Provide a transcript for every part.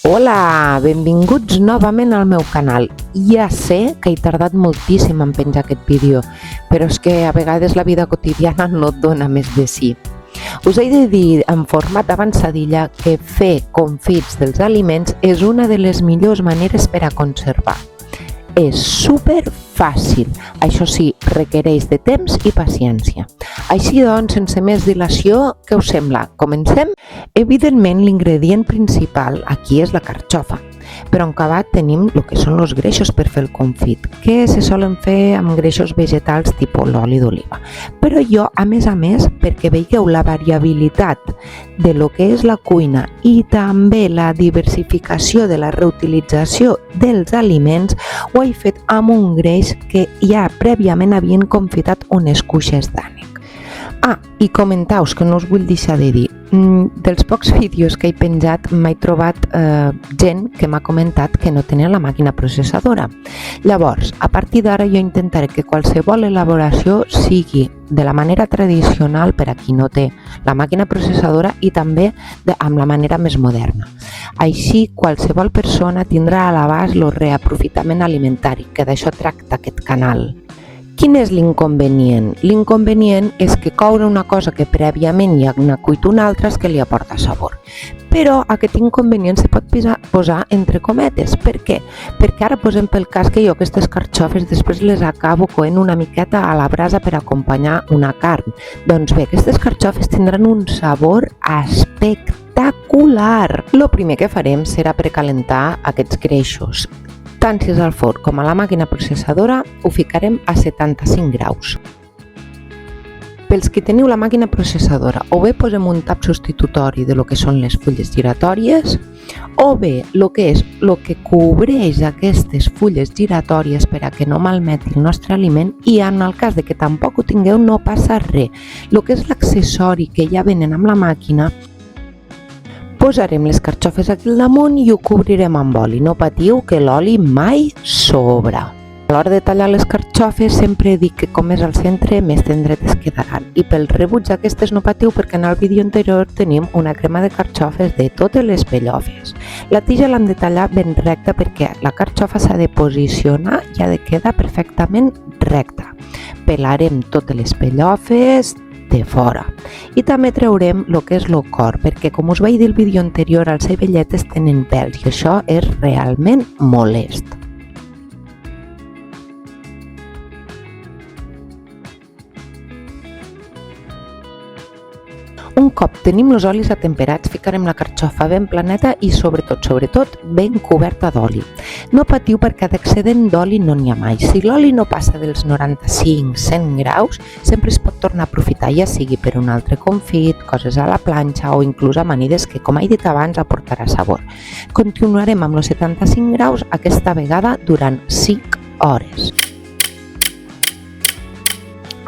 Hola, benvinguts novament al meu canal. Ja sé que he tardat moltíssim en penjar aquest vídeo, però és que a vegades la vida quotidiana no et dona més de si. Us he de dir en format avançadilla que fer confits dels aliments és una de les millors maneres per a conservar. És super fàcil, això sí, requereix de temps i paciència. Així doncs, sense més dilació, què us sembla? Comencem? Evidentment, l'ingredient principal aquí és la carxofa, però en acabat tenim el que són els greixos per fer el confit, que se solen fer amb greixos vegetals tipus l'oli d'oliva. Però jo, a més, perquè veieu la variabilitat de lo que és la cuina i també la diversificació de la reutilització dels aliments, ho he fet amb un greix que ja prèviament havien confitat unes cuixes d'ànec. I comentaus, que no us vull deixar de dir, dels pocs vídeos que he penjat m'he trobat gent que m'ha comentat que no tenia la màquina processadora. Llavors, a partir d'ara jo intentaré que qualsevol elaboració sigui de la manera tradicional per a qui no té la màquina processadora i també amb la manera més moderna. Així, qualsevol persona tindrà a l'abast el reaprofitament alimentari, que d'això tracta aquest canal. Quin és l'inconvenient? L'inconvenient és que coure una cosa que prèviament hi ha cuit una altra és que li aporta sabor. Però aquest inconvenient se pot posar entre cometes. Per què? Perquè ara posem pel cas que jo aquestes carxofes després les acabo coent una miqueta a la brasa per acompanyar una carn. Doncs bé, aquestes carxofes tindran un sabor espectacular. El primer que farem serà precalentar aquests greixos. Tant si és al forn com a la màquina processadora, ho ficarem a 75 graus. Pels que teniu la màquina processadora, o bé posem un tap substitutori de lo que són les fulles giratòries, o bé el que cobreix aquestes fulles giratòries per a que no malmeti el nostre aliment, i en el cas de que tampoc ho tingueu no passa res. El que és l'accessori que ja venen amb la màquina, posarem les carxofes aquí al damunt i ho cobrirem amb oli. No patiu que l'oli mai sobra. A l'hora de tallar les carxofes sempre dic que com més al centre més tendretes quedaran. I pel rebuig d'aquestes no patiu perquè en el vídeo anterior tenim una crema de carxofes de totes les pellofes. La tija l'hem de tallar ben recta perquè la carxofa s'ha de posicionar i ha de quedar perfectament recta. Pelarem totes les pellofes de fora. I també traurem el que és el cor, perquè com us vaig dir al vídeo anterior, els cebolletes tenen pèls i això és realment molest. Un cop tenim els olis atemperats, ficarem la carxofa ben planeta i sobretot ben coberta d'oli. No patiu perquè d'excedent d'oli no n'hi ha mai. Si l'oli no passa dels 95-100 graus, sempre es pot tornar a aprofitar, ja sigui per un altre confit, coses a la planxa o inclús amanides que, com he dit abans, aportarà sabor. Continuarem amb els 75 graus aquesta vegada durant 5 hores.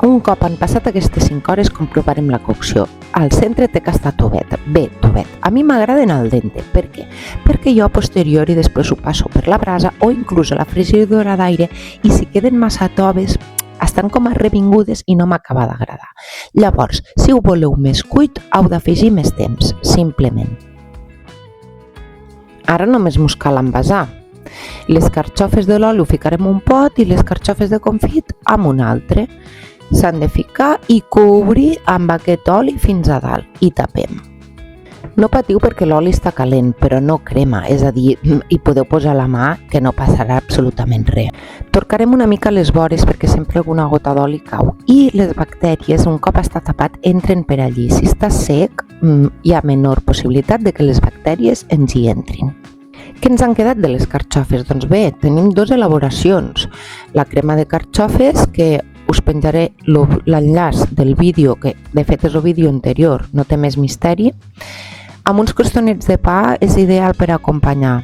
Un cop han passat aquestes 5 hores comprovarem la cocció. Al centre té que estar tovet, bé tovet. A mi m'agraden al dente. Per què? Perquè jo a posteriori després ho passo per la brasa o inclús a la fregidora d'aire i si queden massa toves estan com a revingudes i no m'acaba d'agradar. Llavors, si ho voleu més cuit, heu d'afegir més temps, simplement. Ara només mos cal envasar. Les carxofes de l'oli ho ficarem en un pot i les carxofes de confit en un altre. S'han de ficar i cobrir amb aquest oli fins a dalt i tapem. No patiu perquè l'oli està calent, però no crema, és a dir, hi podeu posar la mà que no passarà absolutament res. Torcarem una mica les vores perquè sempre alguna gota d'oli cau i les bactèries, un cop està tapat, entren per allí. Si està sec, hi ha menor possibilitat de que les bactèries ens hi entrin. Què ens han quedat de les carxofes? Doncs bé, tenim 2 elaboracions. La crema de carxofes, que us penjaré l'enllaç del vídeo, que de fet és el vídeo anterior, no té més misteri. Amb uns crostonets de pa és ideal per acompanyar.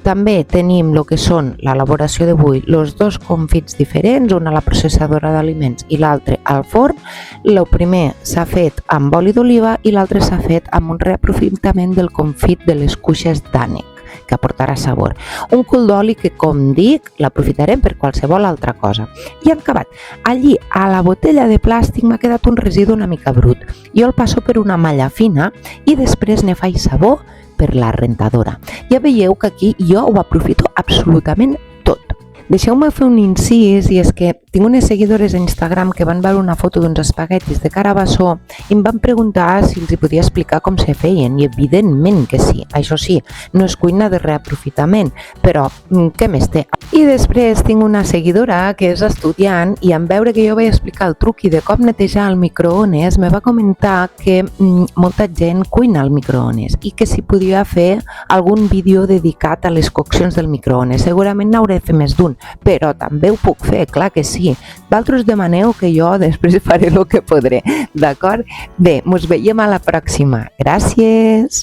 També tenim el que són l'elaboració d'avui, els 2 confits diferents, una a la processadora d'aliments i l'altre al forn. El primer s'ha fet amb oli d'oliva i l'altre s'ha fet amb un reaprofitament del confit de les cuixes d'ànec, que aportarà sabor. Un cul d'oli que, com dic, l'aprofitarem per qualsevol altra cosa. I en acabat, allí a la botella de plàstic m'ha quedat un residu una mica brut. Jo el passo per una malla fina i després ne faig sabó per la rentadora. Ja veieu que aquí jo ho aprofito absolutament tot. Deixeu-me fer un incís, i és que tinc unes seguidores a Instagram que van veure una foto d'uns espaguetis de carabassó i em van preguntar si els hi podia explicar com se feien, i evidentment que sí. Això sí, no és cuina de reaprofitament, però què més té? I després tinc una seguidora que és estudiant i en veure que jo vaig explicar el truc i de com netejar el microones, me va comentar que molta gent cuina al microones i que si podia fer algun vídeo dedicat a les coccions del microones. Segurament n'hauré de fer més d'un, però també ho puc fer, clar que sí. D'altres demaneu que jo després faré el que podré, d'acord? Bé, mos veiem a la pròxima. Gràcies!